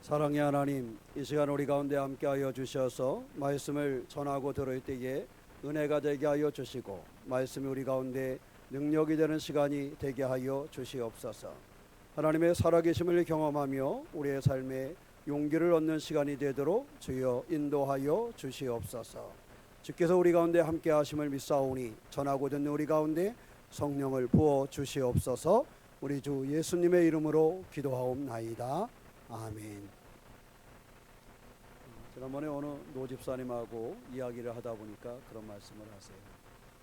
사랑의 하나님, 이 시간 우리 가운데 함께하여 주셔서 말씀을 전하고 들을 때에 은혜가 되게 하여 주시고 말씀이 우리 가운데 능력이 되는 시간이 되게 하여 주시옵소서. 하나님의 살아계심을 경험하며 우리의 삶에 용기를 얻는 시간이 되도록 주여 인도하여 주시옵소서. 주께서 우리 가운데 함께 하심을 믿사오니 전하고 듣는 우리 가운데 성령을 부어 주시옵소서. 우리 주 예수님의 이름으로 기도하옵나이다. 아멘. 지난번에 어느 노집사님하고 이야기를 하다 보니까 그런 말씀을 하세요.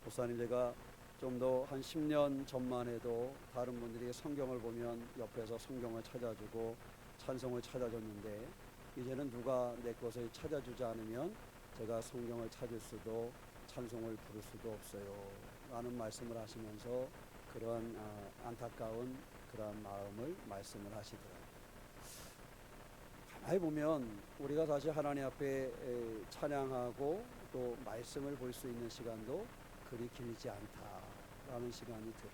목사님, 제가 좀 더 한 10년 전만 해도 다른 분들이 성경을 보면 옆에서 성경을 찾아주고 찬송을 찾아줬는데 이제는 누가 내 것을 찾아주지 않으면 제가 성경을 찾을 수도 찬송을 부를 수도 없어요 라는 말씀을 하시면서 그런 안타까운 그런 마음을 말씀을 하시더라고요. 가만히 보면 우리가 사실 하나님 앞에 찬양하고 또 말씀을 볼 수 있는 시간도 그리 길지 않다라는 시간이 들어요.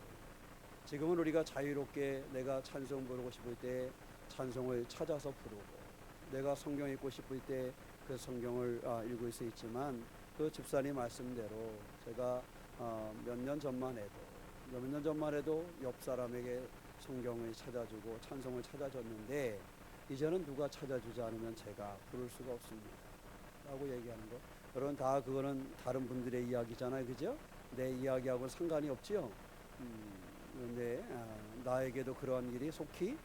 지금은 우리가 자유롭게 내가 찬송 부르고 싶을 때 찬송을 찾아서 부르고 내가 성경 읽고 싶을 때 그 성경을 읽을 수 있지만 그 집사님 말씀대로 제가 몇 년 전만 해도 옆 사람에게 성경을 찾아주고 찬송을 찾아줬는데 이제는 누가 찾아주지 않으면 제가 부를 수가 없습니다 라고 얘기하는 거, 여러분 다 그거는 다른 분들의 이야기잖아요, 그죠? 내 이야기하고는 상관이 없지요. 그런데 나에게도 그러한 일이 속히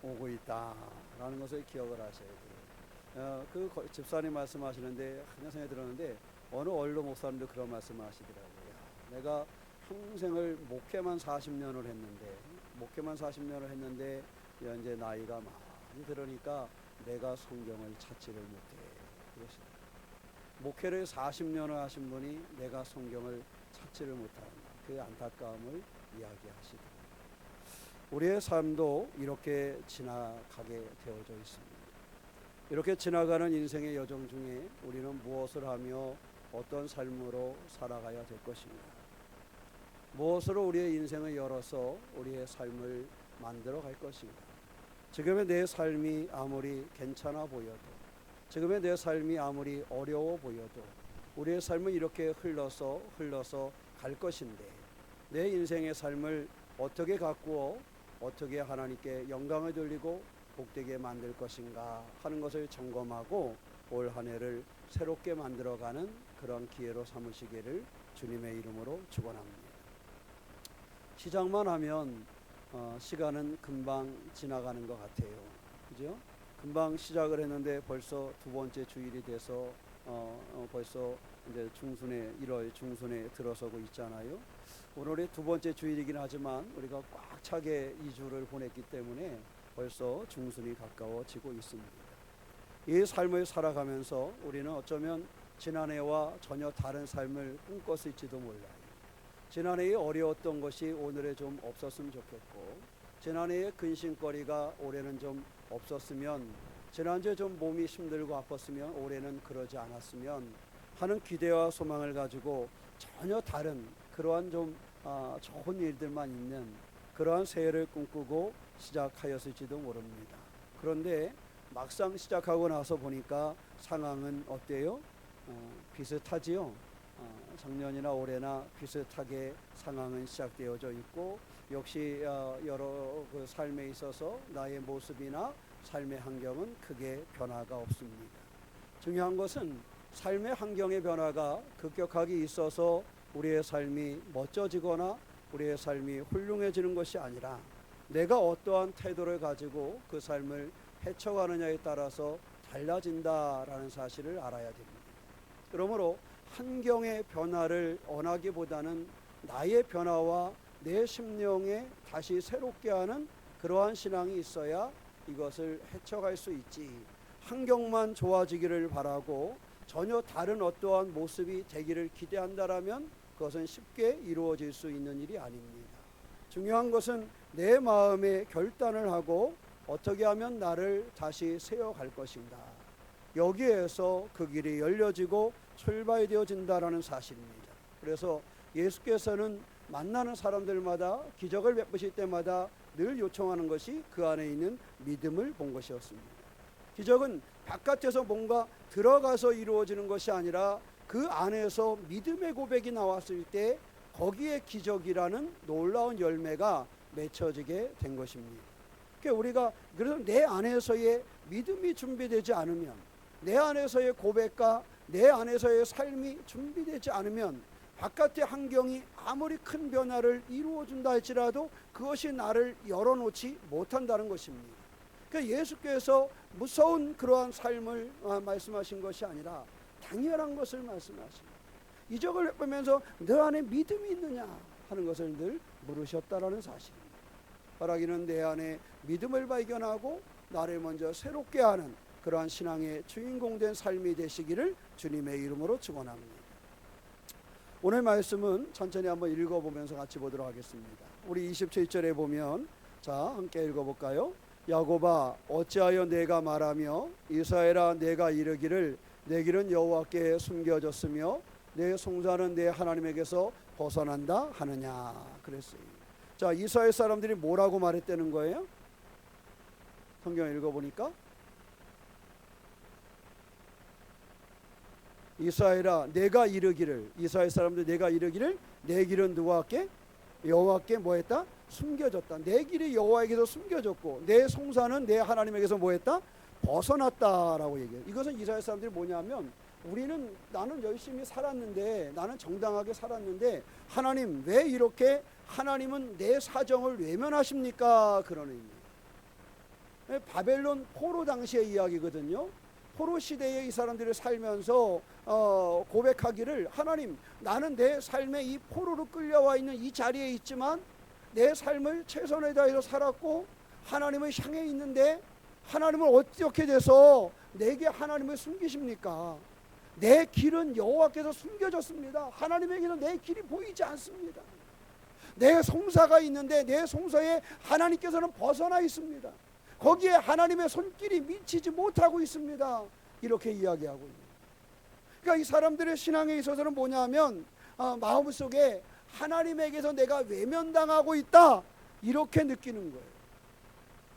오고 있다라는 것을 기억을 하셔야 돼요. 그 집사님 말씀하시는데 한 생각이 들었는데 어느 원로 목사님도 그런 말씀을 하시더라고요. 내가 평생을 목회만 40년을 했는데 이제 나이가 많이 들으니까 내가 성경을 찾지를 못해 그러시더라고요. 목회를 40년을 하신 분이 내가 성경을 찾지를 못한다, 그 안타까움을 이야기하시더라고요. 우리의 삶도 이렇게 지나가게 되어져 있습니다. 이렇게 지나가는 인생의 여정 중에 우리는 무엇을 하며 어떤 삶으로 살아가야 될 것인가, 무엇으로 우리의 인생을 열어서 우리의 삶을 만들어 갈 것인가. 지금의 내 삶이 아무리 괜찮아 보여도, 지금의 내 삶이 아무리 어려워 보여도 우리의 삶은 이렇게 흘러서 갈 것인데 내 인생의 삶을 어떻게 가꾸어 어떻게 하나님께 영광을 돌리고 복되게 만들 것인가 하는 것을 점검하고 올 한 해를 새롭게 만들어가는 그런 기회로 삼으시기를 주님의 이름으로 축원합니다. 시작만 하면 시간은 금방 지나가는 것 같아요, 그죠? 금방 시작을 했는데 벌써 두 번째 주일이 돼서 벌써 이제 1월 중순에 들어서고 있잖아요. 오늘이 두 번째 주일이긴 하지만 우리가 꽉 차게 2주를 보냈기 때문에 벌써 중순이 가까워지고 있습니다. 이 삶을 살아가면서 우리는 어쩌면 지난해와 전혀 다른 삶을 꿈꿨을지도 몰라요. 지난해에 어려웠던 것이 오늘에 좀 없었으면 좋겠고, 지난해에 근심거리가 올해는 좀 없었으면, 지난주에 좀 몸이 힘들고 아팠으면 올해는 그러지 않았으면 하는 기대와 소망을 가지고 전혀 다른 그러한 좀 좋은 일들만 있는 그러한 새해를 꿈꾸고 시작하였을지도 모릅니다. 그런데 막상 시작하고 나서 보니까 상황은 어때요? 비슷하지요. 작년이나 올해나 비슷하게 상황은 시작되어져 있고, 역시 여러 그 삶에 있어서 나의 모습이나 삶의 환경은 크게 변화가 없습니다. 중요한 것은 삶의 환경의 변화가 급격하게 있어서 우리의 삶이 멋져지거나 우리의 삶이 훌륭해지는 것이 아니라 내가 어떠한 태도를 가지고 그 삶을 헤쳐가느냐에 따라서 달라진다라는 사실을 알아야 됩니다. 그러므로 환경의 변화를 원하기보다는 나의 변화와 내 심령에 다시 새롭게 하는 그러한 신앙이 있어야 이것을 헤쳐갈 수 있지, 환경만 좋아지기를 바라고 전혀 다른 어떠한 모습이 되기를 기대한다라면 그것은 쉽게 이루어질 수 있는 일이 아닙니다. 중요한 것은 내 마음에 결단을 하고 어떻게 하면 나를 다시 세워갈 것인가, 여기에서 그 길이 열려지고 출발되어진다라는 사실입니다. 그래서 예수께서는 만나는 사람들마다 기적을 베푸실 때마다 늘 요청하는 것이 그 안에 있는 믿음을 본 것이었습니다. 기적은 바깥에서 뭔가 들어가서 이루어지는 것이 아니라 그 안에서 믿음의 고백이 나왔을 때 거기에 기적이라는 놀라운 열매가 맺혀지게 된 것입니다. 그러니까 우리가 그래서 내 안에서의 믿음이 준비되지 않으면, 내 안에서의 고백과 내 안에서의 삶이 준비되지 않으면 바깥의 환경이 아무리 큰 변화를 이루어준다 할지라도 그것이 나를 열어놓지 못한다는 것입니다. 그러니까 예수께서 무서운 그러한 삶을 말씀하신 것이 아니라 당연한 것을 말씀하십니다. 이적을 보면서 너 안에 믿음이 있느냐 하는 것을 늘 물으셨다라는 사실입니다. 바라기는 내 안에 믿음을 발견하고 나를 먼저 새롭게 하는 그러한 신앙의 주인공 된 삶이 되시기를 주님의 이름으로 축원합니다. 오늘 말씀은 천천히 한번 읽어보면서 같이 보도록 하겠습니다. 우리 27절에 보면, 자 함께 읽어볼까요? 야곱아 어찌하여 내가 말하며 이스라엘아 내가 이르기를 내 길은 여호와께 숨겨졌으며 내 송사는 내 하나님에게서 벗어난다 하느냐 그랬어요. 자, 이스라엘 사람들이 뭐라고 말했다는 거예요? 성경 읽어보니까 이스라엘아 내가 이르기를, 이스라엘 사람들 내가 이르기를 내 길은 누구에게? 여호와께 뭐했다? 숨겨졌다. 내 길이 여호와에게서 숨겨졌고 내 송사는 내 하나님에게서 뭐했다? 벗어났다라고 얘기해요. 이것은 이스라엘 사람들이 뭐냐면, 나는 열심히 살았는데, 나는 정당하게 살았는데 하나님 왜 이렇게 하나님은 내 사정을 외면하십니까? 그런 의미예요. 바벨론 포로 당시의 이야기거든요. 포로 시대에 이 사람들이 살면서 고백하기를 하나님 나는 내 삶에 이 포로로 끌려와 있는 이 자리에 있지만 내 삶을 최선을 다해서 살았고 하나님을 향해 있는데 하나님은 어떻게 돼서 내게 하나님을 숨기십니까? 내 길은 여호와께서 숨겨졌습니다. 하나님에게는 내 길이 보이지 않습니다. 내 송사가 있는데 내 송사에 하나님께서는 벗어나 있습니다. 거기에 하나님의 손길이 미치지 못하고 있습니다. 이렇게 이야기하고 있습니다. 그러니까 이 사람들의 신앙에 있어서는 뭐냐면 마음속에 하나님에게서 내가 외면당하고 있다 이렇게 느끼는 거예요.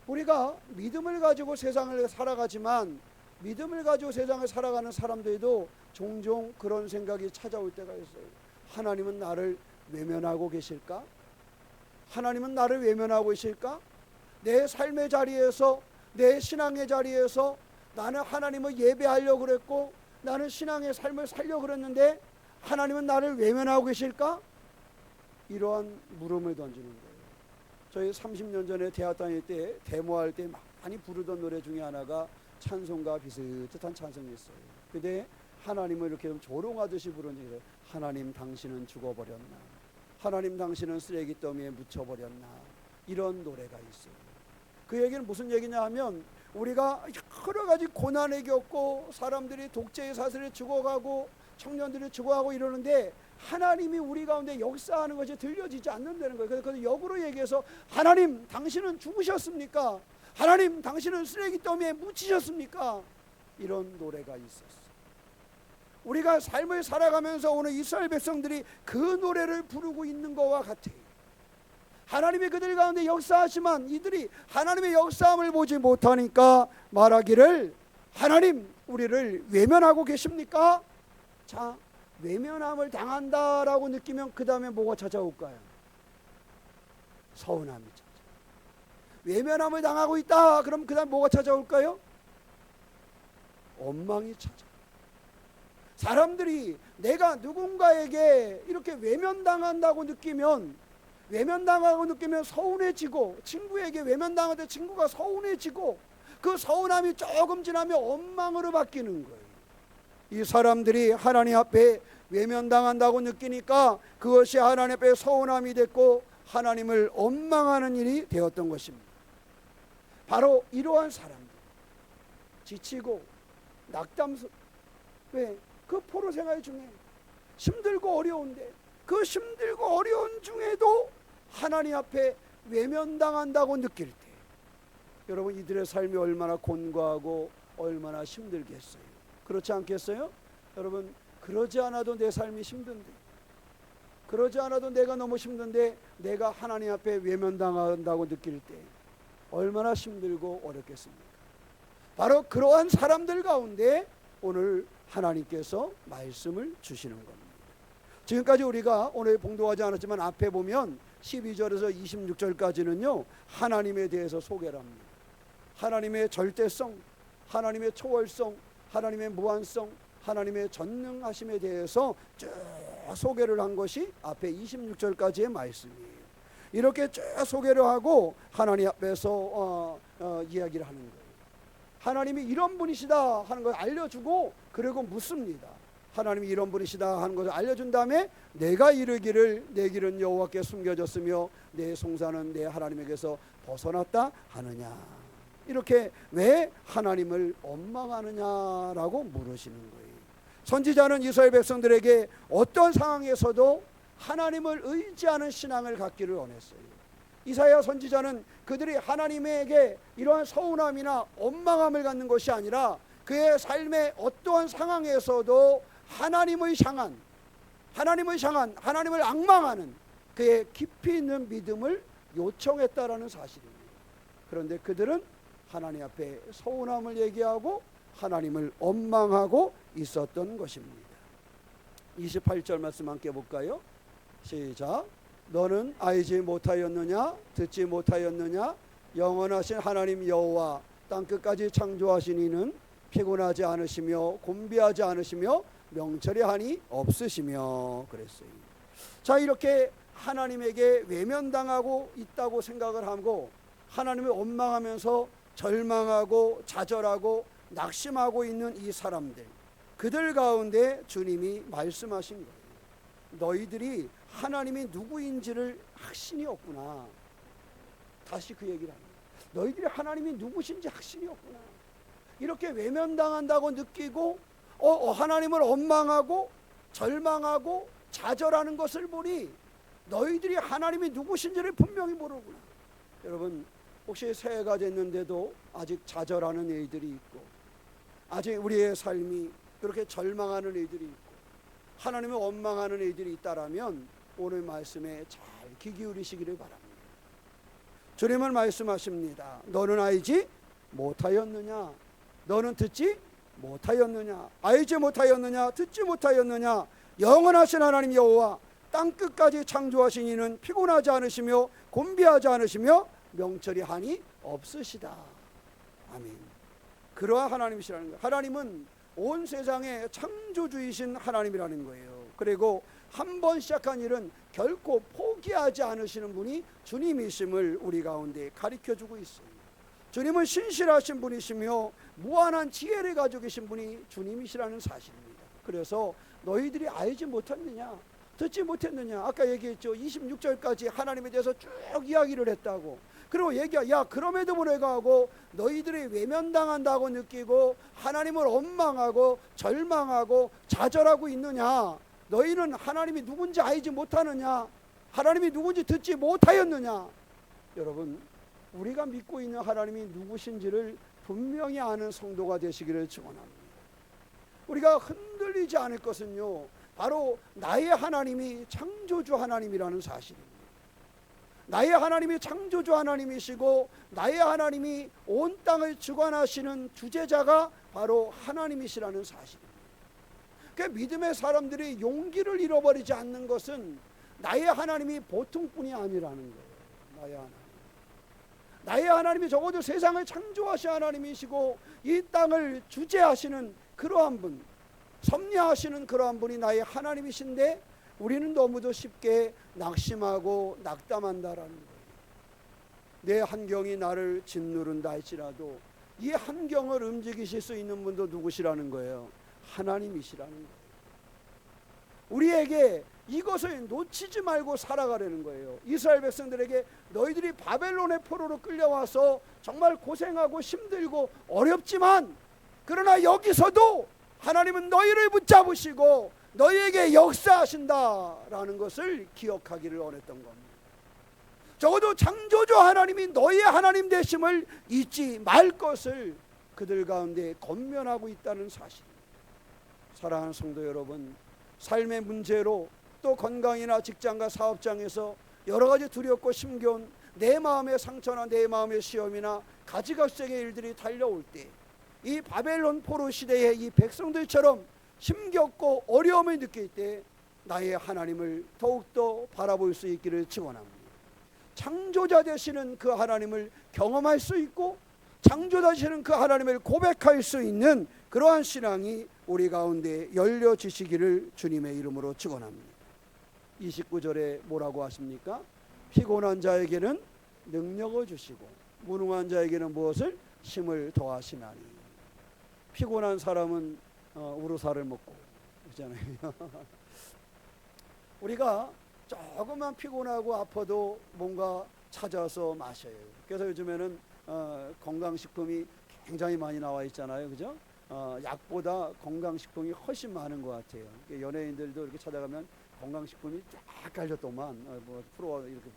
우리가 믿음을 가지고 세상을 살아가지만 믿음을 가지고 세상을 살아가는 사람들도 종종 그런 생각이 찾아올 때가 있어요. 하나님은 나를 외면하고 계실까? 하나님은 나를 외면하고 계실까? 내 삶의 자리에서, 내 신앙의 자리에서 나는 하나님을 예배하려고 그랬고 나는 신앙의 삶을 살려고 그랬는데 하나님은 나를 외면하고 계실까? 이러한 물음을 던지는 거예요. 저희 30년 전에 대학 다닐 때 데모할 때 많이 부르던 노래 중에 하나가 찬송가 비슷한 찬송이었어요. 근데 하나님을 이렇게 좀 조롱하듯이 부르는 거예요. 하나님 당신은 죽어버렸나? 하나님 당신은 쓰레기 더미에 묻혀버렸나? 이런 노래가 있어요. 그 얘기는 무슨 얘기냐 하면 우리가 여러 가지 고난을 겪고 사람들이 독재의 사슬에 죽어가고 청년들이 죽어가고 이러는데 하나님이 우리 가운데 역사하는 것이 들려지지 않는다는 거예요. 그래서 역으로 얘기해서 하나님 당신은 죽으셨습니까? 하나님 당신은 쓰레기 더미에 묻히셨습니까? 이런 노래가 있었어요. 우리가 삶을 살아가면서 오늘 이스라엘 백성들이 그 노래를 부르고 있는 것과 같아요. 하나님이 그들 가운데 역사하지만 이들이 하나님의 역사함을 보지 못하니까 말하기를 하나님 우리를 외면하고 계십니까? 자, 외면함을 당한다라고 느끼면 그 다음에 뭐가 찾아올까요? 서운함이 찾아요. 외면함을 당하고 있다 그럼 그 다음 뭐가 찾아올까요? 원망이 찾아요. 사람들이 내가 누군가에게 이렇게 외면당하고 느끼면 서운해지고, 친구에게 외면당할 때 친구가 서운해지고 그 서운함이 조금 지나면 원망으로 바뀌는 거예요. 이 사람들이 하나님 앞에 외면당한다고 느끼니까 그것이 하나님 앞에 서운함이 됐고 하나님을 원망하는 일이 되었던 것입니다. 바로 이러한 사람들, 지치고 낙담스, 왜? 그 포로 생활 중에 힘들고 어려운데 그 힘들고 어려운 중에도 하나님 앞에 외면당한다고 느낄 때 여러분 이들의 삶이 얼마나 곤고하고 얼마나 힘들겠어요. 그렇지 않겠어요? 여러분 그러지 않아도 내 삶이 힘든데 그러지 않아도 내가 너무 힘든데 내가 하나님 앞에 외면당한다고 느낄 때 얼마나 힘들고 어렵겠습니까? 바로 그러한 사람들 가운데 오늘 하나님께서 말씀을 주시는 겁니다. 지금까지 우리가 오늘 봉독하지 않았지만 앞에 보면 12절에서 26절까지는요 하나님에 대해서 소개를 합니다. 하나님의 절대성, 하나님의 초월성, 하나님의 무한성, 하나님의 전능하심에 대해서 쭉 소개를 한 것이 앞에 26절까지의 말씀이에요. 이렇게 쭉 소개를 하고 하나님 앞에서 이야기를 하는 거예요. 하나님이 이런 분이시다 하는 걸 알려주고 그리고 묻습니다. 하나님이 이런 분이시다 하는 것을 알려준 다음에 내가 이르기를 내 길은 여호와께 숨겨졌으며 내 송사는 내 하나님에게서 벗어났다 하느냐. 이렇게 왜 하나님을 원망하느냐라고 물으시는 거예요. 선지자는 이스라엘 백성들에게 어떤 상황에서도 하나님을 의지하는 신앙을 갖기를 원했어요. 이사야 선지자는 그들이 하나님에게 이러한 서운함이나 원망함을 갖는 것이 아니라 그의 삶의 어떠한 상황에서도 하나님을 향한 하나님을 앙망하는 그의 깊이 있는 믿음을 요청했다라는 사실입니다. 그런데 그들은 하나님 앞에 서운함을 얘기하고 하나님을 원망하고 있었던 것입니다. 28절 말씀 함께 볼까요? 시작. 너는 알지 못하였느냐 듣지 못하였느냐 영원하신 하나님 여호와 땅끝까지 창조하신 이는 피곤하지 않으시며 곤비하지 않으시며 명철이 한이 없으시며 그랬어요. 자, 이렇게 하나님에게 외면당하고 있다고 생각을 하고 하나님을 원망하면서 절망하고 좌절하고 낙심하고 있는 이 사람들, 그들 가운데 주님이 말씀하신 거예요. 너희들이 하나님이 누구인지를 확신이 없구나. 다시 그 얘기를 합니다. 너희들이 하나님이 누구신지 확신이 없구나. 이렇게 외면당한다고 느끼고 하나님을 원망하고 절망하고 좌절하는 것을 보니 너희들이 하나님이 누구신지를 분명히 모르구나. 여러분, 혹시 새해가 됐는데도 아직 좌절하는 이들이 있고 아직 우리의 삶이 그렇게 절망하는 이들이 있고 하나님을 원망하는 이들이 있다라면 오늘 말씀에 잘 귀 기울이시기를 바랍니다. 주님은 말씀하십니다. 너는 알지 못하였느냐? 너는 듣지 못하였느냐? 알지 못하였느냐? 듣지 못하였느냐? 영원하신 하나님 여호와 땅끝까지 창조하신 이는 피곤하지 않으시며 곤비하지 않으시며 명철이 한이 없으시다. 아멘. 그러한 하나님이시라는 거예요. 하나님은 온 세상의 창조주이신 하나님이라는 거예요. 그리고 한 번 시작한 일은 결코 포기하지 않으시는 분이 주님이심을 우리 가운데 가르쳐주고 있어요. 주님은 신실하신 분이시며 무한한 지혜를 가지고 계신 분이 주님이시라는 사실입니다. 그래서 너희들이 알지 못했느냐 듣지 못했느냐, 아까 얘기했죠. 26절까지 하나님에 대해서 쭉 이야기를 했다고. 그리고 야 그럼에도 불구하고 너희들이 외면당한다고 느끼고 하나님을 원망하고 절망하고 좌절하고 있느냐? 너희는 하나님이 누군지 알지 못하느냐? 하나님이 누군지 듣지 못하였느냐? 여러분, 우리가 믿고 있는 하나님이 누구신지를 분명히 아는 성도가 되시기를 축원합니다. 우리가 흔들리지 않을 것은요, 바로 나의 하나님이 창조주 하나님이라는 사실입니다. 나의 하나님이 창조주 하나님이시고 나의 하나님이 온 땅을 주관하시는 주재자가 바로 하나님이시라는 사실입니다. 그 믿음의 사람들이 용기를 잃어버리지 않는 것은 나의 하나님이 보통뿐이 아니라는 거예요. 나의 하나님이 적어도 세상을 창조하신 하나님이시고 이 땅을 주재하시는 그러한 분, 섭리하시는 그러한 분이 나의 하나님이신데 우리는 너무도 쉽게 낙심하고 낙담한다라는 거예요. 내 환경이 나를 짓누른다 할지라도 이 환경을 움직이실 수 있는 분도 누구시라는 거예요? 하나님이시라는 거예요. 우리에게 이것을 놓치지 말고 살아가려는 거예요. 이스라엘 백성들에게 너희들이 바벨론의 포로로 끌려와서 정말 고생하고 힘들고 어렵지만 그러나 여기서도 하나님은 너희를 붙잡으시고 너희에게 역사하신다라는 것을 기억하기를 원했던 겁니다. 적어도 창조주 하나님이 너희의 하나님 되심을 잊지 말 것을 그들 가운데 권면하고 있다는 사실입니다. 사랑하는 성도 여러분, 삶의 문제로 또 건강이나 직장과 사업장에서 여러 가지 두렵고 힘겨운 내 마음의 상처나 내 마음의 시험이나 가지각색의 일들이 달려올 때, 이 바벨론 포로 시대의 이 백성들처럼 힘겹고 어려움을 느낄 때 나의 하나님을 더욱더 바라볼 수 있기를 축원합니다. 창조자 되시는 그 하나님을 경험할 수 있고 창조자 되시는 그 하나님을 고백할 수 있는 그러한 신앙이 우리 가운데 열려지시기를 주님의 이름으로 축원합니다. 29절에 뭐라고 하십니까? 피곤한 자에게는 능력을 주시고 무능한 자에게는 무엇을? 힘을 더하시나니. 피곤한 사람은 우루살을 먹고 그러잖아요. 우리가 조금만 피곤하고 아파도 뭔가 찾아서 마셔요. 그래서 요즘에는 건강식품이 굉장히 많이 나와 있잖아요, 그죠? 약보다 건강식품이 훨씬 많은 것 같아요. 연예인들도 이렇게 찾아가면 건강식품이 쫙 깔렸더만 뭐 프로 이렇게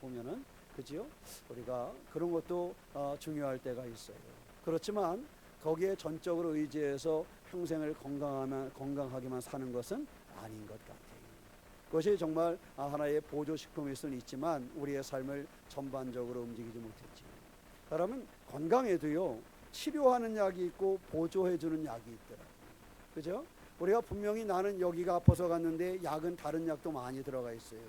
보면은, 그죠? 우리가 그런 것도 중요할 때가 있어요. 그렇지만 거기에 전적으로 의지해서 평생을 건강하게만 사는 것은 아닌 것 같아요. 그것이 정말 하나의 보조식품일 수는 있지만 우리의 삶을 전반적으로 움직이지 못했지. 사람은 건강에도요, 치료하는 약이 있고 보조해주는 약이 있더라고요. 그죠? 우리가 분명히 나는 여기가 아파서 갔는데 약은 다른 약도 많이 들어가 있어요.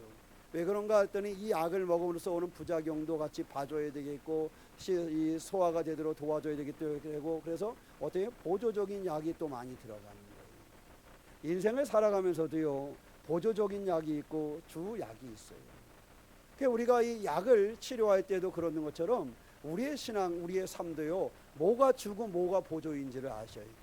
왜 그런가 했더니 이 약을 먹음으로써 오는 부작용도 같이 봐줘야 되겠고 이 소화가 되도록 도와줘야 되고, 그래서 어떻게 보조적인 약이 또 많이 들어가는 거예요. 인생을 살아가면서도요, 보조적인 약이 있고 주 약이 있어요. 그러니까 우리가 이 약을 치료할 때도 그러는 것처럼 우리의 신앙, 우리의 삶도요, 뭐가 주고 뭐가 보조인지를 아셔야 돼요.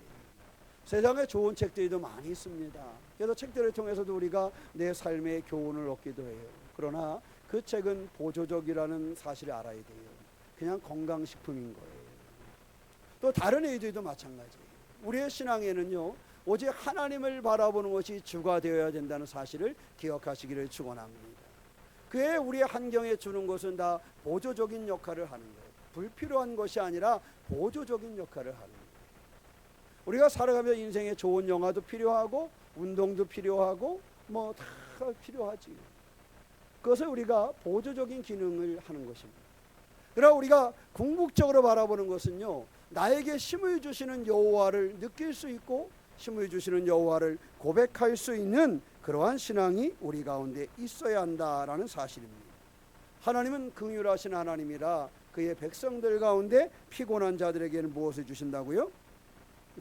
세상에 좋은 책들도 많이 있습니다. 그래서 책들을 통해서도 우리가 내 삶의 교훈을 얻기도 해요. 그러나 그 책은 보조적이라는 사실을 알아야 돼요. 그냥 건강식품인 거예요. 또 다른 의들도 마찬가지예요. 우리의 신앙에는요, 오직 하나님을 바라보는 것이 주가 되어야 된다는 사실을 기억하시기를 축원합니다. 그에 우리의 환경에 주는 것은 다 보조적인 역할을 하는 거예요. 불필요한 것이 아니라 보조적인 역할을 하는 거예요. 우리가 살아가며 인생에 좋은 영화도 필요하고 운동도 필요하고 뭐 다 필요하지. 그것을 우리가 보조적인 기능을 하는 것입니다. 그러나 우리가 궁극적으로 바라보는 것은요, 나에게 힘을 주시는 여호와를 느낄 수 있고 힘을 주시는 여호와를 고백할 수 있는 그러한 신앙이 우리 가운데 있어야 한다라는 사실입니다. 하나님은 긍휼하신 하나님이라 그의 백성들 가운데 피곤한 자들에게는 무엇을 주신다고요?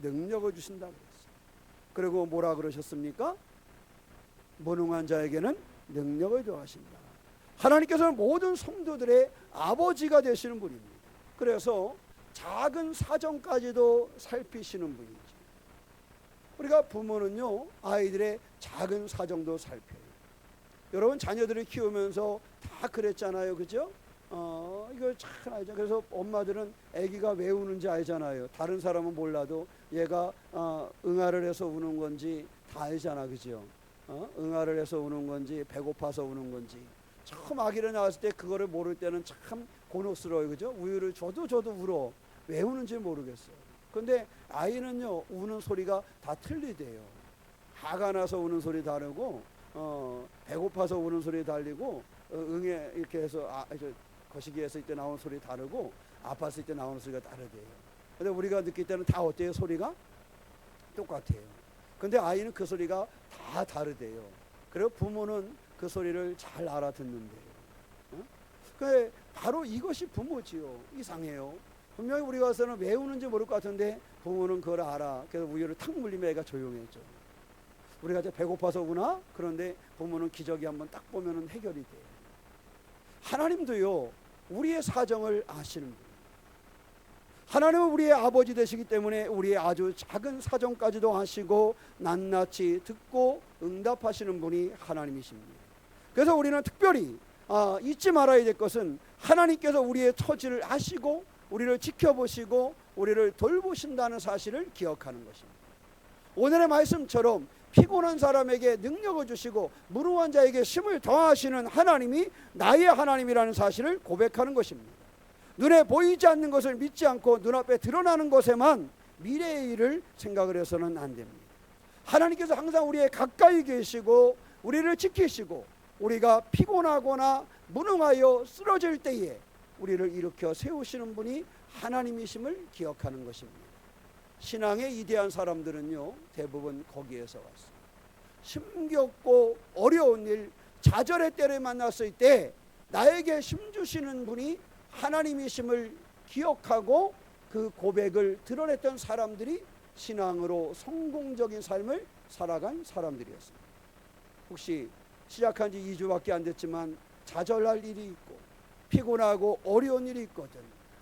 능력을 주신다고 했어요. 그리고 뭐라 그러셨습니까? 무능한 자에게는 능력을 더하신다. 하나님께서는 모든 성도들의 아버지가 되시는 분입니다. 그래서 작은 사정까지도 살피시는 분이죠. 우리가 부모는요, 아이들의 작은 사정도 살펴요. 여러분 자녀들을 키우면서 다 그랬잖아요, 그죠? 이걸 잘 알죠. 그래서 엄마들은 아기가 왜 우는지 알잖아요. 다른 사람은 몰라도 얘가 응아를 해서 우는 건지 다 알잖아, 그죠? 응아를 해서 우는 건지 배고파서 우는 건지. 처음 아기를 낳았을 때 그거를 모를 때는 참 곤혹스러워요, 그죠? 우유를 줘도 울어. 왜 우는지 모르겠어요. 근데 아이는요, 우는 소리가 다 틀리대요. 화가 나서 우는 소리 다르고 배고파서 우는 소리 달리고 응애 이렇게 해서 거시기 했을 때 나오는 소리 다르고 아팠을 때 나오는 소리가 다르대요. 근데 우리가 느낄 때는 다 어때요? 소리가 똑같아요. 근데 아이는 그 소리가 다 다르대요. 그리고 부모는 그 소리를 잘 알아듣는데요. 그 바로 이것이 부모지요. 이상해요. 분명히 우리 가서는 왜 우는지 모를 것 같은데 부모는 그걸 알아. 그래서 우유를 탁 물리면 애가 조용해져. 우리가 이제 배고파서 우나? 그런데 부모는 기저귀 한번 딱 보면은 해결이 돼요. 하나님도요, 우리의 사정을 아시는 분이에요. 하나님은 우리의 아버지 되시기 때문에 우리의 아주 작은 사정까지도 아시고 낱낱이 듣고 응답하시는 분이 하나님이십니다. 그래서 우리는 특별히 잊지 말아야 될 것은 하나님께서 우리의 처지를 아시고 우리를 지켜보시고 우리를 돌보신다는 사실을 기억하는 것입니다. 오늘의 말씀처럼 피곤한 사람에게 능력을 주시고 무능한 자에게 힘을 더하시는 하나님이 나의 하나님이라는 사실을 고백하는 것입니다. 눈에 보이지 않는 것을 믿지 않고 눈앞에 드러나는 것에만 미래의 일을 생각을 해서는 안 됩니다. 하나님께서 항상 우리의 가까이 계시고 우리를 지키시고 우리가 피곤하거나 무능하여 쓰러질 때에 우리를 일으켜 세우시는 분이 하나님이심을 기억하는 것입니다. 신앙의 이대한 사람들은요, 대부분 거기에서 왔어요. 힘겹고 어려운 일, 좌절의 때를 만났을 때 나에게 힘주시는 분이 하나님이심을 기억하고 그 고백을 드러냈던 사람들이 신앙으로 성공적인 삶을 살아간 사람들이었습니다. 혹시 시작한 지 2주밖에 안 됐지만 좌절할 일이 있고 피곤하고 어려운 일이 있거든,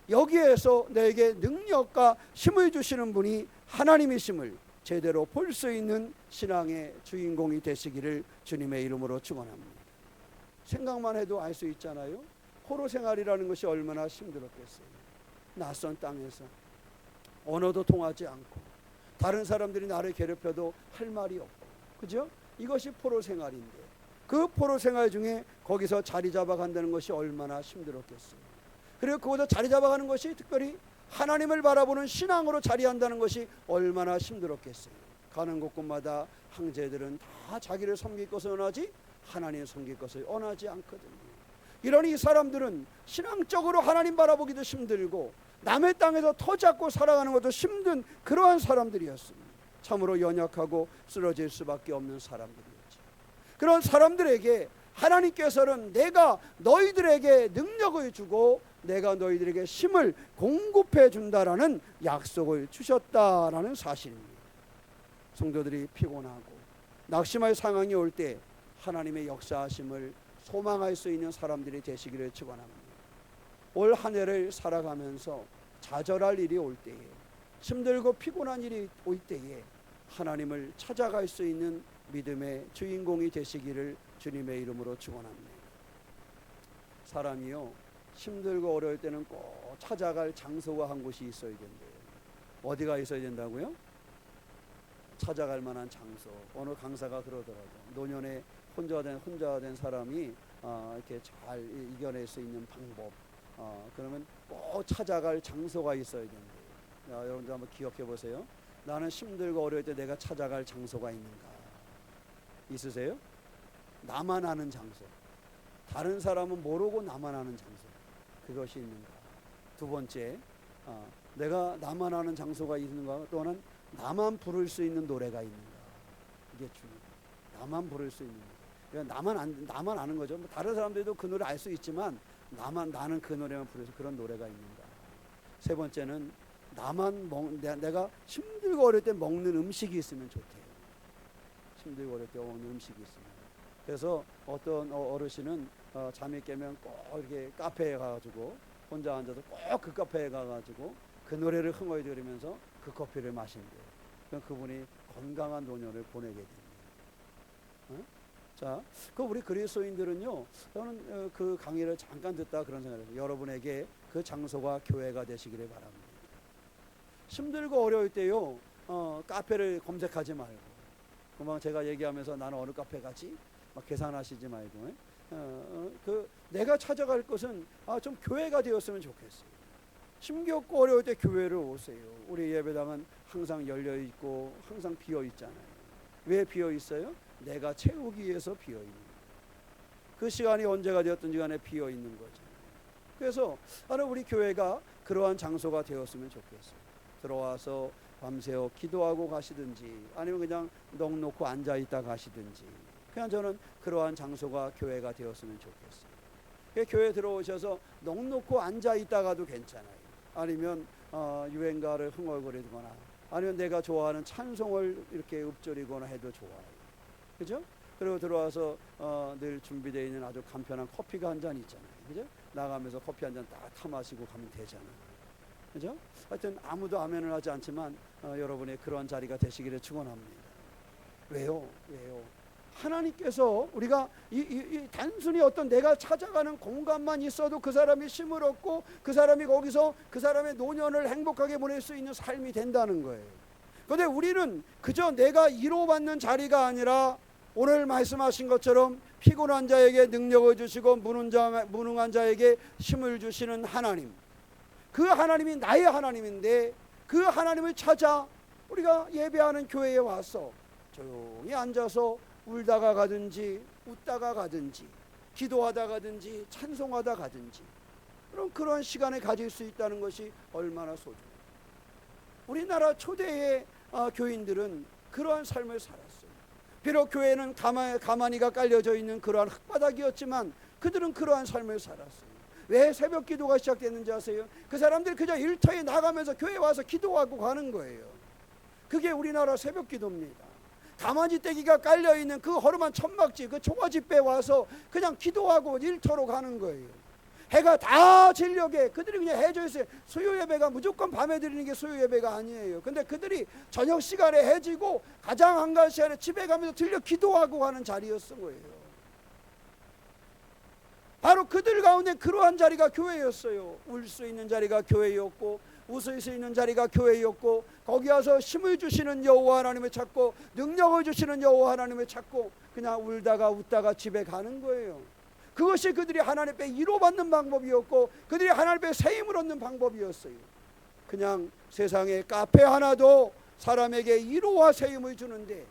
여기에서 내게 능력과 힘을 주시는 분이 하나님이심을 제대로 볼 수 있는 신앙의 주인공이 되시기를 주님의 이름으로 축원합니다. 생각만 해도 알 수 있잖아요. 포로 생활이라는 것이 얼마나 힘들었겠어요. 낯선 땅에서 언어도 통하지 않고 다른 사람들이 나를 괴롭혀도 할 말이 없고, 그죠? 이것이 포로 생활인데 그 포로 생활 중에 거기서 자리 잡아간다는 것이 얼마나 힘들었겠어요. 그리고 거기서 자리 잡아가는 것이 특별히 하나님을 바라보는 신앙으로 자리한다는 것이 얼마나 힘들었겠어요. 가는 곳곳마다 형제들은 다 자기를 섬길 것을 원하지 하나님을 섬길 것을 원하지 않거든요. 이런 이 사람들은 신앙적으로 하나님 바라보기도 힘들고 남의 땅에서 터 잡고 살아가는 것도 힘든 그러한 사람들이었습니다. 참으로 연약하고 쓰러질 수밖에 없는 사람들이었죠. 그런 사람들에게 하나님께서는 내가 너희들에게 능력을 주고 내가 너희들에게 힘을 공급해 준다라는 약속을 주셨다라는 사실입니다. 성도들이 피곤하고 낙심할 상황이 올 때 하나님의 역사하심을 소망할 수 있는 사람들이 되시기를 축원합니다. 올 한 해를 살아가면서 좌절할 일이 올 때에, 힘들고 피곤한 일이 올 때에 하나님을 찾아갈 수 있는 믿음의 주인공이 되시기를 주님의 이름으로 축원합니다. 사람이요, 힘들고 어려울 때는 꼭 찾아갈 장소가 한 곳이 있어야 된대요. 어디가 있어야 된다고요? 찾아갈 만한 장소. 어느 강사가 그러더라고요. 노년에 혼자 된 사람이 이렇게 잘 이겨낼 수 있는 방법, 그러면 꼭 찾아갈 장소가 있어야 된대요. 여러분들 한번 기억해 보세요. 나는 힘들고 어려울 때 내가 찾아갈 장소가 있는가? 있으세요? 나만 아는 장소. 다른 사람은 모르고 나만 아는 장소. 그것이 있는가? 두 번째, 내가 나만 아는 장소가 있는가? 또는 나만 부를 수 있는 노래가 있는가? 이게 중요해요. 나만 부를 수 있는 노래. 나만 아는 거죠. 다른 사람들도 그 노래 알 수 있지만 나는 그 노래만 부르서 그런 노래가 있는가? 세 번째는 내가 힘들고 어릴 때 먹는 음식이 있으면 좋대요. 힘들고 어릴 때 먹는 음식이 있으면. 그래서 어떤 어르신은 잠이 깨면 꼭 이렇게 카페에 가가지고 혼자 앉아서 꼭 그 카페에 가가지고 그 노래를 흥얼거리면서 그 커피를 마신대요. 그럼 그분이 건강한 노년을 보내게 됩니다. 자, 우리 그리스도인들은요, 저는 그 강의를 잠깐 듣다 그런 생각을 해요. 여러분에게 그 장소가 교회가 되시기를 바랍니다. 힘들고 어려울 때요, 카페를 검색하지 말고, 금방 제가 얘기하면서 나는 어느 카페 가지? 막 계산하시지 말고, 내가 찾아갈 것은 좀 교회가 되었으면 좋겠어요. 힘겹고 어려울 때 교회를 오세요. 우리 예배당은 항상 열려 있고 항상 비어 있잖아요. 왜 비어 있어요? 내가 채우기 위해서 비어 있는 거예요. 그 시간이 언제가 되었든지 간에 비어 있는 거죠. 그래서 우리 교회가 그러한 장소가 되었으면 좋겠어요. 들어와서 밤새워 기도하고 가시든지 아니면 그냥 넋놓고 앉아있다 가시든지, 그냥 저는 그러한 장소가 교회가 되었으면 좋겠어요. 교회 들어오셔서 넋놓고 앉아있다가도 괜찮아요. 아니면 유행가를 흥얼거리거나 아니면 내가 좋아하는 찬송을 이렇게 읊조리거나 해도 좋아요. 그죠? 그리고 들어와서 늘 준비되어 있는 아주 간편한 커피가 한 잔 있잖아요. 그죠? 나가면서 커피 한 잔 딱 타마시고 가면 되잖아요. 그죠? 하여튼 아무도 아멘을 하지 않지만 여러분의 그러한 자리가 되시기를 축원합니다. 왜요? 하나님께서 우리가 단순히 어떤 내가 찾아가는 공간만 있어도 그 사람이 힘을 얻고 그 사람이 거기서 그 사람의 노년을 행복하게 보낼 수 있는 삶이 된다는 거예요. 그런데 우리는 그저 내가 위로받는 자리가 아니라 오늘 말씀하신 것처럼 피곤한 자에게 능력을 주시고 무능한 자에게 힘을 주시는 하나님, 그 하나님이 나의 하나님인데 그 하나님을 찾아 우리가 예배하는 교회에 와서 조용히 앉아서 울다가 가든지 웃다가 가든지 기도하다 가든지 찬송하다 가든지 그런 시간을 가질 수 있다는 것이 얼마나 소중해요. 우리나라 초대의 교인들은 그러한 삶을 살았어요. 비록 교회는 가마니가 깔려져 있는 그러한 흙바닥이었지만 그들은 그러한 삶을 살았어요. 왜 새벽 기도가 시작됐는지 아세요? 그 사람들이 그저 일터에 나가면서 교회 와서 기도하고 가는 거예요. 그게 우리나라 새벽 기도입니다. 가마지 떼기가 깔려있는 그 허름한 천막집, 그 초가집에 와서 그냥 기도하고 일터로 가는 거예요. 해가 다 질녘에 그들이 그냥 해져 있어요. 수요 예배가 무조건 밤에 드리는 게 수요 예배가 아니에요. 근데 그들이 저녁 시간에 해지고 가장 한가한 시간에 집에 가면서 들려 기도하고 가는 자리였던 거예요. 바로 그들 가운데 그러한 자리가 교회였어요. 울 수 있는 자리가 교회였고 웃을 수 있는 자리가 교회였고 거기 와서 힘을 주시는 여호와 하나님을 찾고 능력을 주시는 여호와 하나님을 찾고 그냥 울다가 웃다가 집에 가는 거예요. 그것이 그들이 하나님 앞에 위로받는 방법이었고 그들이 하나님 앞에 세임을 얻는 방법이었어요. 그냥 세상에 카페 하나도 사람에게 위로와 세임을 주는데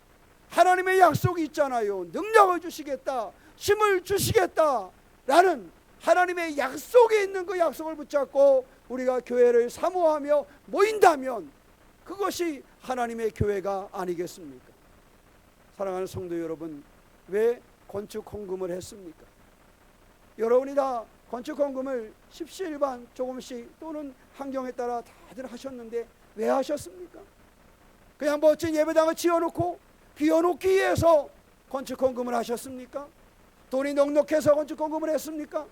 하나님의 약속이 있잖아요. 능력을 주시겠다, 힘을 주시겠다 라는 하나님의 약속에 있는 그 약속을 붙잡고 우리가 교회를 사모하며 모인다면 그것이 하나님의 교회가 아니겠습니까? 사랑하는 성도 여러분, 왜 건축 헌금을 했습니까? 여러분이 다 건축 헌금을 십시일반 조금씩 또는 환경에 따라 다들 하셨는데 왜 하셨습니까? 그냥 멋진 예배당을 지어놓고 비워놓기 위해서 건축 헌금을 하셨습니까? 돈이 넉넉해서 건축 헌금을 했습니까?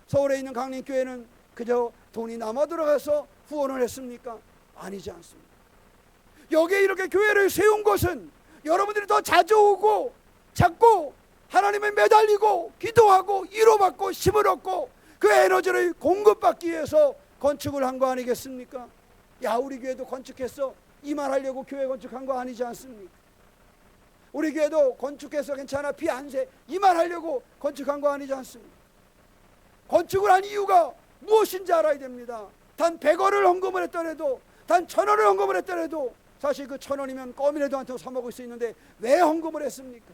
서울에 있는 강림교회는 그저 돈이 남아 들어가서 후원을 했습니까? 아니지 않습니다. 여기에 이렇게 교회를 세운 것은 여러분들이 더 자주 오고 자꾸 하나님에 매달리고 기도하고 위로받고 힘을 얻고 그 에너지를 공급받기 위해서 건축을 한 거 아니겠습니까? 야, 우리 교회도 건축했어 이 말 하려고 교회 건축한 거 아니지 않습니까? 우리 교회도 건축해서 괜찮아 비 안 새 이 말 하려고 건축한 거 아니지 않습니까? 건축을 한 이유가 무엇인지 알아야 됩니다. 단 100원을 헌금을 했더라도 단 1000원을 헌금을 했더라도 사실 그 1000원이면 껌이라도 한 통 사 먹을 수 있는데 왜 헌금을 했습니까?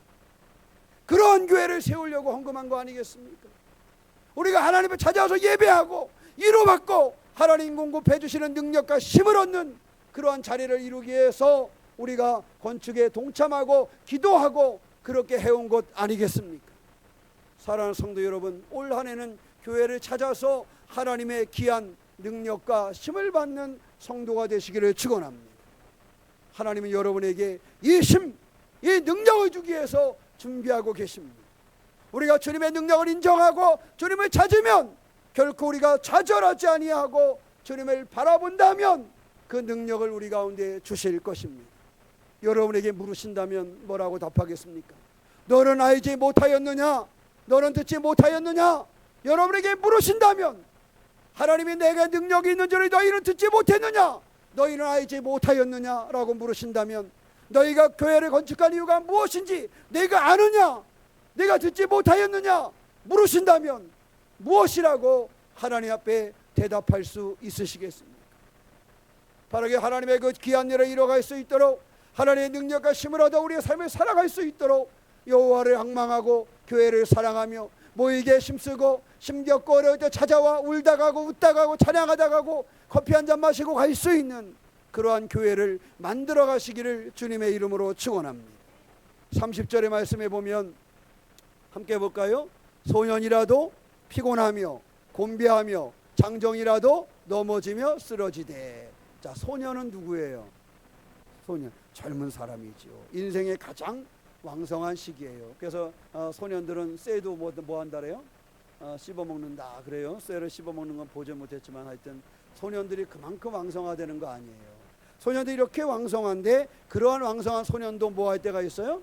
그런 교회를 세우려고 헌금한 거 아니겠습니까? 우리가 하나님을 찾아와서 예배하고 위로받고 하나님 공급해 주시는 능력과 힘을 얻는 그러한 자리를 이루기 위해서 우리가 건축에 동참하고 기도하고 그렇게 해온 것 아니겠습니까? 사랑하는 성도 여러분, 올 한 해는 교회를 찾아서 하나님의 귀한 능력과 힘을 받는 성도가 되시기를 축원합니다. 하나님은 여러분에게 이 힘, 이 능력을 주기 위해서 준비하고 계십니다. 우리가 주님의 능력을 인정하고 주님을 찾으면 결코 우리가 좌절하지 아니하고 주님을 바라본다면 그 능력을 우리 가운데 주실 것입니다. 여러분에게 물으신다면 뭐라고 답하겠습니까? 너는 알지 못하였느냐? 너는 듣지 못하였느냐? 여러분에게 물으신다면 하나님이 내게 능력이 있는 줄을 너희는 듣지 못했느냐? 너희는 알지 못하였느냐? 라고 물으신다면 너희가 교회를 건축한 이유가 무엇인지 내가 아느냐? 내가 듣지 못하였느냐? 물으신다면 무엇이라고 하나님 앞에 대답할 수 있으시겠습니까? 바르게 하나님의 그 귀한 일을 이뤄갈 수 있도록 하나님의 능력과 힘을 얻어 우리의 삶을 살아갈 수 있도록 여호와를 앙망하고 교회를 사랑하며 모이게 힘쓰고 힘겹고 어려울 때 찾아와 울다 가고 웃다 가고 찬양하다 가고 커피 한 잔 마시고 갈 수 있는 그러한 교회를 만들어 가시기를 주님의 이름으로 축원합니다. 30절의 말씀에 보면 함께 볼까요? 소년이라도 피곤하며 곤배하며 장정이라도 넘어지며 쓰러지되. 자, 소년은 누구예요? 소년, 젊은 사람이죠. 인생의 가장 왕성한 시기예요. 그래서 소년들은 쇠도 뭐 한다래요? 씹어먹는다 그래요. 쇠를 씹어먹는 건 보지 못했지만 하여튼 소년들이 그만큼 왕성화되는 거 아니에요. 소년들이 이렇게 왕성한데 그러한 왕성한 소년도 뭐 할 때가 있어요?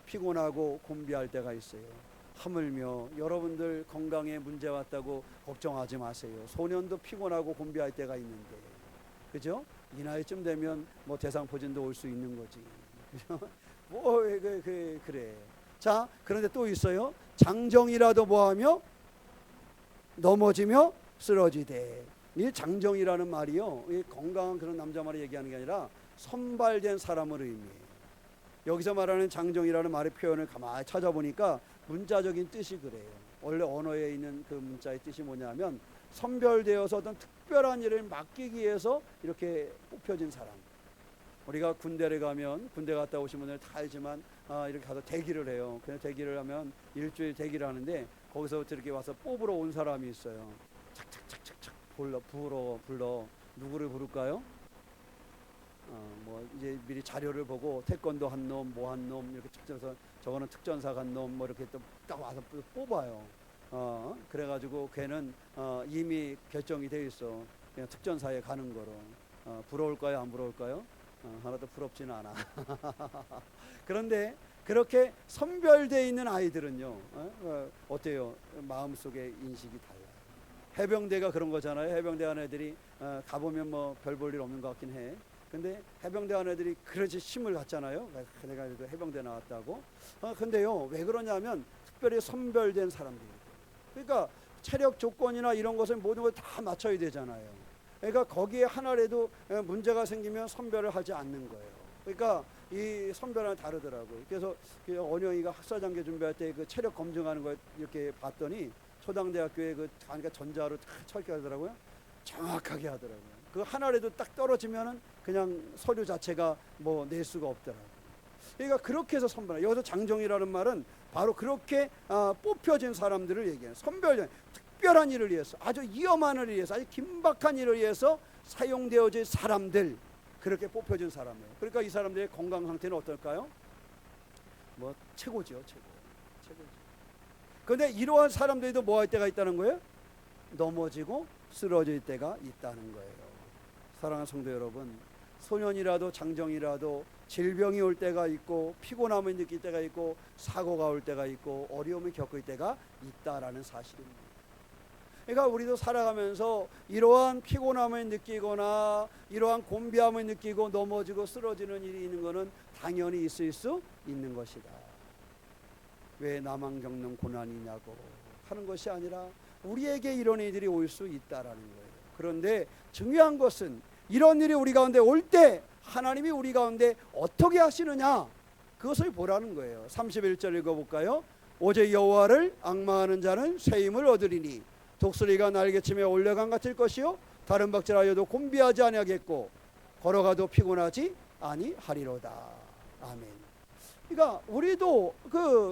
피곤하고 곤비할 때가 있어요. 하물며 여러분들 건강에 문제 왔다고 걱정하지 마세요. 소년도 피곤하고 곤비할 때가 있는데, 그죠? 이 나이쯤 되면 뭐 대상포진도 올 수 있는 거지, 그죠? 뭐 그래. 자, 그런데 또 있어요. 장정이라도 뭐하며 넘어지며 쓰러지되. 이 장정이라는 말이요, 이 건강한 그런 남자 말을 얘기하는 게 아니라 선발된 사람을 의미해요. 여기서 말하는 장정이라는 말의 표현을 가만히 찾아보니까 문자적인 뜻이 그래요. 원래 언어에 있는 그 문자의 뜻이 뭐냐면 선별되어서 어떤 특별한 일을 맡기기 위해서 이렇게 뽑혀진 사람. 우리가 군대를 가면, 군대 갔다 오신 분들 다 알지만 이렇게 가서 대기를 해요. 그냥 대기를 하면 일주일 대기를 하는데 거기서부터 이렇게 와서 뽑으러 온 사람이 있어요. 착착착착착 불러. 누구를 부를까요? 뭐 이제 미리 자료를 보고 태권도 한 놈, 뭐 한 놈 이렇게 측정해서 저거는 특전사 간 놈 뭐 이렇게 또 딱 와서 뽑아요. 그래가지고 걔는 이미 결정이 돼 있어. 그냥 특전사에 가는 거로. 부러울까요? 안 부러울까요? 하나도 부럽지는 않아. 그런데 그렇게 선별되어 있는 아이들은요, 어때요? 마음속에 인식이 달라요. 해병대가 그런 거잖아요. 해병대 한 애들이 가보면 뭐 별 볼 일 없는 것 같긴 해. 근데 해병대 한 애들이 그렇지 힘을 갖잖아요. 내가 그래도 해병대 나왔다고. 근데요, 왜 그러냐면 특별히 선별된 사람들이. 그러니까 체력 조건이나 이런 것을 모든 걸 다 맞춰야 되잖아요. 그러니까 거기에 하나라도 문제가 생기면 선별을 하지 않는 거예요. 그러니까 이 선별은 다르더라고요. 그래서 언영이가 학사장교 준비할 때 그 체력 검증하는 걸 이렇게 봤더니 초당대학교에 그러니까 전자로 다 철저하더라고요. 정확하게 하더라고요. 그 하나라도 딱 떨어지면은 그냥 서류 자체가 뭐 낼 수가 없더라고요. 그러니까 그렇게 해서 선별. 여기서 장정이라는 말은 바로 그렇게 뽑혀진 사람들을 얘기해요. 선별, 특별한 일을 위해서, 아주 위험한 일을 위해서, 아주 긴박한 일을 위해서 사용되어진 사람들, 그렇게 뽑혀진 사람이에요. 그러니까 이 사람들의 건강 상태는 어떨까요? 뭐 최고죠, 최고죠. 그런데 이러한 사람들도 뭐 할 때가 있다는 거예요? 넘어지고 쓰러질 때가 있다는 거예요. 사랑하는 성도 여러분, 소년이라도 장정이라도 질병이 올 때가 있고 피곤함을 느낄 때가 있고 사고가 올 때가 있고 어려움을 겪을 때가 있다라는 사실입니다. 그러니까 우리도 살아가면서 이러한 피곤함을 느끼거나 이러한 곤비함을 느끼고 넘어지고 쓰러지는 일이 있는 것은 당연히 있을 수 있는 것이다. 왜 나만 겪는 고난이냐고 하는 것이 아니라 우리에게 이런 일들이 올 수 있다라는 거예요. 그런데 중요한 것은 이런 일이 우리 가운데 올 때 하나님이 우리 가운데 어떻게 하시느냐, 그것을 보라는 거예요. 31절 읽어볼까요? 오직 여호와를 앙망하는 자는 새 힘을 얻으리니 독수리가 날개치며 올려간 같을 것이요 다른 박질하여도 곤비하지 아니하겠고 걸어가도 피곤하지 아니하리로다. 아멘. 그러니까 우리도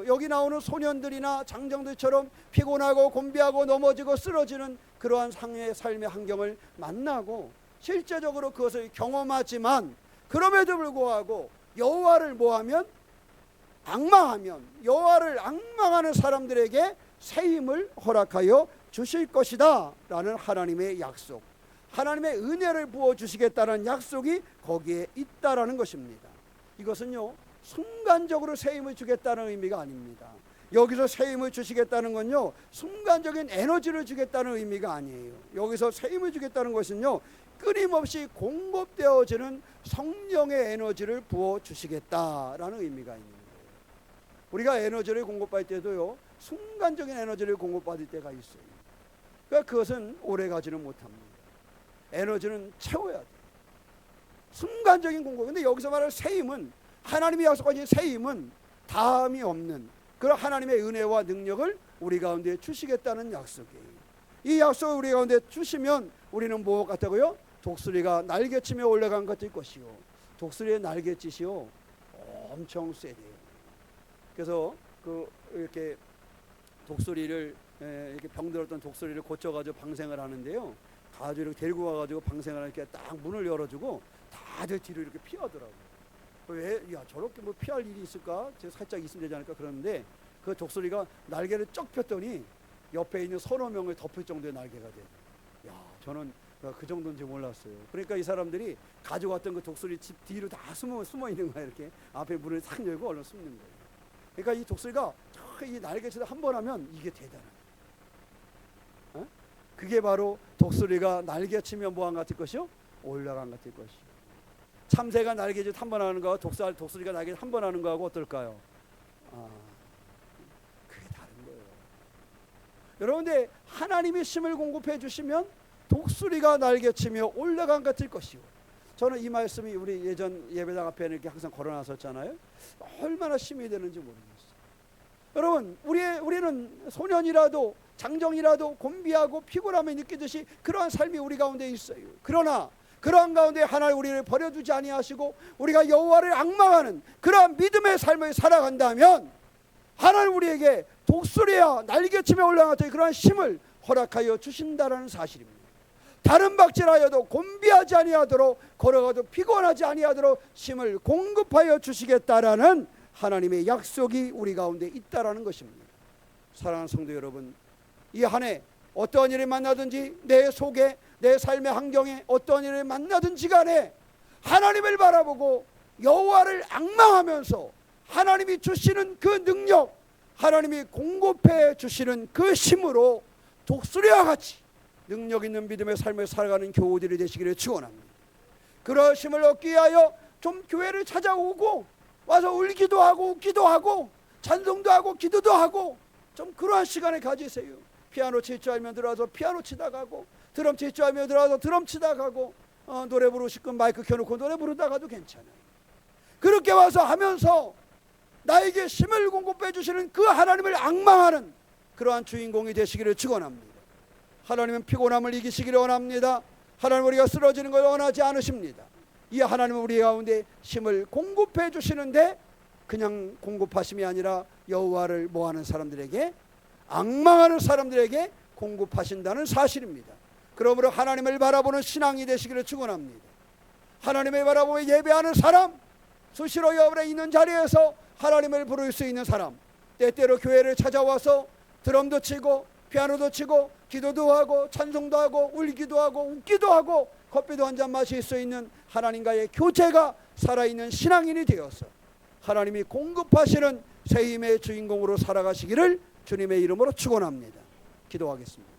여기 나오는 소년들이나 장정들처럼 피곤하고 곤비하고 넘어지고 쓰러지는 그러한 상의 삶의 환경을 만나고 실제적으로 그것을 경험하지만 그럼에도 불구하고 여호와를 뭐하면? 앙망하면 여호와를 앙망하는 사람들에게 새 힘을 허락하여 주실 것이다 라는 하나님의 약속, 하나님의 은혜를 부어주시겠다는 약속이 거기에 있다라는 것입니다. 이것은요 순간적으로 새 힘을 주겠다는 의미가 아닙니다. 여기서 새 힘을 주시겠다는 건요 순간적인 에너지를 주겠다는 의미가 아니에요. 여기서 새 힘을 주겠다는 것은요 끊임없이 공급되어지는 성령의 에너지를 부어주시겠다라는 의미가 있는 거예요. 우리가 에너지를 공급받을 때도요 순간적인 에너지를 공급받을 때가 있어요. 그러니까 그것은 오래가지는 못합니다. 에너지는 채워야 돼요. 순간적인 공급. 근데 여기서 말할 새 힘은, 하나님이 약속하신 새 힘은 다함이 없는 그런 하나님의 은혜와 능력을 우리 가운데 주시겠다는 약속이에요. 이 약속을 우리 가운데 주시면 우리는 무엇 같다고요? 독수리가 날개치며 올라간 것 같을 것이요 독수리의 날개짓이요 엄청 세대요. 그래서 이렇게 독수리를 이렇게 병들었던 독수리를 고쳐가지고 방생을 하는데요. 가지고 이렇게 데리고 가가지고 방생을 하니까 딱 문을 열어주고 다들 뒤로 이렇게 피하더라고요. 왜? 야 저렇게 뭐 피할 일이 있을까? 제가 살짝 있으면 되지 않을까 그러는데 그 독수리가 날개를 쩍 폈더니 옆에 있는 서너 명을 덮을 정도의 날개가 돼요. 야 저는 그 정도인지 몰랐어요. 그러니까 이 사람들이 가져왔던 그 독수리 집 뒤로 다 숨어 있는 거야. 이렇게 앞에 문을 탁 열고 얼른 숨는 거예요. 그러니까 이 독수리가 이 날개짓을 한 번 하면 이게 대단해요. 그게 바로 독수리가 날개치면 뭐한 같을 것이요? 올라간 같을 것이요. 참새가 날개짓 한 번 하는 거와 독수리가 날개짓 한 번 하는 거하고 어떨까요? 그게 다른 거예요. 여러분들 하나님이 힘을 공급해 주시면 독수리가 날개치며 올라간 같을 것이요 저는 이 말씀이 우리 예전 예배당 앞에 이렇게 항상 걸어놨었잖아요. 얼마나 힘이 되는지 모르겠어요. 여러분, 우리는 소년이라도 장정이라도 곤비하고 피곤함이 느끼듯이 그러한 삶이 우리 가운데 있어요. 그러나 그러한 가운데 하나님 우리를 버려두지 아니하시고 우리가 여호와를 앙망하는 그러한 믿음의 삶을 살아간다면 하나님 우리에게 독수리야 날개치며 올라갔던 그러한 힘을 허락하여 주신다라는 사실입니다. 다른 박질하여도 곤비하지 아니하도록 걸어가도 피곤하지 아니하도록 힘을 공급하여 주시겠다라는 하나님의 약속이 우리 가운데 있다라는 것입니다. 사랑하는 성도 여러분, 이 한 해 어떠한 일을 만나든지 내 속에 내 삶의 환경에 어떠한 일을 만나든지 간에 하나님을 바라보고 여호와를 앙망하면서 하나님이 주시는 그 능력, 하나님이 공급해 주시는 그 힘으로 독수리와 같이 능력 있는 믿음의 삶을 살아가는 교우들이 되시기를 축원합니다. 그런 힘을 얻기 위하여 좀 교회를 찾아오고 와서 울기도 하고 웃기도 하고 찬송도 하고 기도도 하고 좀 그러한 시간을 가지세요. 피아노 칠 줄 알면 들어와서 피아노 치다 가고 드럼 칠 줄 알면 들어와서 드럼 치다 가고 노래 부르고 싶으면 마이크 켜놓고 노래 부르다 가도 괜찮아요. 그렇게 와서 하면서 나에게 힘을 공급해 주시는 그 하나님을 앙망하는 그러한 주인공이 되시기를 축원합니다. 하나님은 피곤함을 이기시기를 원합니다. 하나님 우리가 쓰러지는 걸 원하지 않으십니다. 이 하나님은 우리 가운데 힘을 공급해 주시는데 그냥 공급하심이 아니라 여호와를 뭐하는 사람들에게 앙망하는 사람들에게 공급하신다는 사실입니다. 그러므로 하나님을 바라보는 신앙이 되시기를 축원합니다. 하나님을 바라보며 예배하는 사람, 수시로 여러분의 있는 자리에서 하나님을 부를 수 있는 사람, 때때로 교회를 찾아와서 드럼도 치고 피아노도 치고 기도도 하고 찬송도 하고 울기도 하고 웃기도 하고 커피도 한 잔 마실 수 있는 하나님과의 교제가 살아있는 신앙인이 되어서 하나님이 공급하시는 새 힘의 주인공으로 살아가시기를 주님의 이름으로 축원합니다. 기도하겠습니다.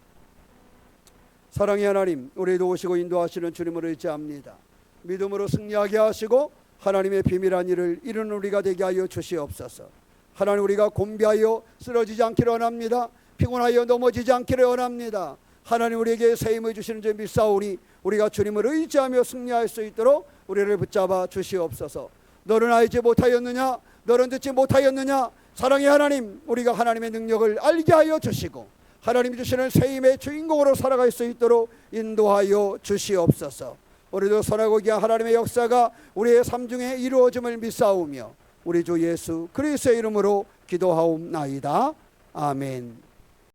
사랑의 하나님, 우리도 오시고 인도하시는 주님을 의지합니다. 믿음으로 승리하게 하시고 하나님의 비밀한 일을 이루는 우리가 되게 하여 주시옵소서. 하나님, 우리가 곤비하여 쓰러지지 않기를 원합니다. 피곤하여 넘어지지 않기를 원합니다. 하나님, 우리에게 새 힘을 주시는 줄 믿사오니 우리가 주님을 의지하며 승리할 수 있도록 우리를 붙잡아 주시옵소서. 너는 알지 못하였느냐? 너는 듣지 못하였느냐? 사랑의 하나님, 우리가 하나님의 능력을 알게 하여 주시고 하나님이 주시는 새 힘의 주인공으로 살아갈 수 있도록 인도하여 주시옵소서. 우리도 선하고 귀한 하나님의 역사가 우리의 삶 중에 이루어짐을 믿사오며 우리 주 예수 그리스도의 이름으로 기도하옵나이다. 아멘.